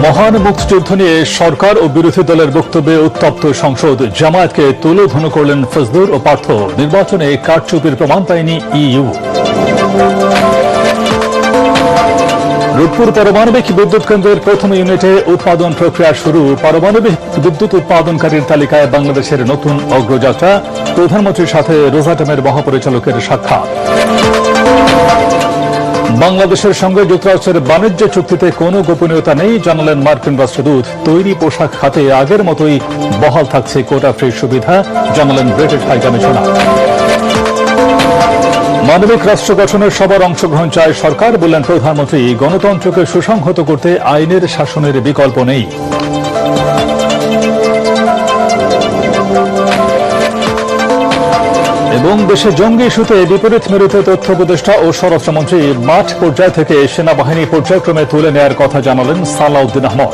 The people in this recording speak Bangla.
মহান মুক্তিযুদ্ধ নিয়ে সরকার ও বিরোধী দলের বক্তব্যে উত্তপ্ত সংসদ। জামায়াতকে তুলোধুনো করলেন ফজলুর ও পার্থ। নির্বাচনে কারচুপির প্রমাণ পায়নি ইইউ। রূপপুর পারমাণবিক বিদ্যুৎ কেন্দ্রের প্রথম ইউনিটে উৎপাদন প্রক্রিয়া শুরু। পারমাণবিক বিদ্যুৎ উৎপাদনকারীর তালিকায় বাংলাদেশের নতুন অগ্রযাত্রা। প্রধানমন্ত্রীর সাথে রোসাটমের মহাপরিচালকের সাক্ষাৎ। বাংলাদেশের সঙ্গে যুক্তরাষ্ট্রের বাণিজ্য চুক্তিতে কোনো গোপনীয়তা নেই, জানালেন মার্কিন রাষ্ট্রদূত। তৈরি পোশাক খাতে আগের মতোই বহাল থাকছে কোটা ফ্রি সুবিধা, জানালেন ব্রিটিশ হাই কমিশনার। মানবিক রাষ্ট্র গঠনের সবার অংশগ্রহণ চায় সরকার, বললেন প্রধানমন্ত্রী। গণতন্ত্রকে সুসংহত করতে আইনের শাসনের বিকল্প নেই। এবং দেশে জঙ্গি ইস্যুতে বিপরীত মেরুতে তথ্য উপদেষ্টা ও স্বরাষ্ট্রমন্ত্রী মাঠ পর্যায় থেকে সেনাবাহিনী পর্যায়ক্রমে তুলে নেয়ার কথা জানালেন সালাউদ্দিন আহমদ।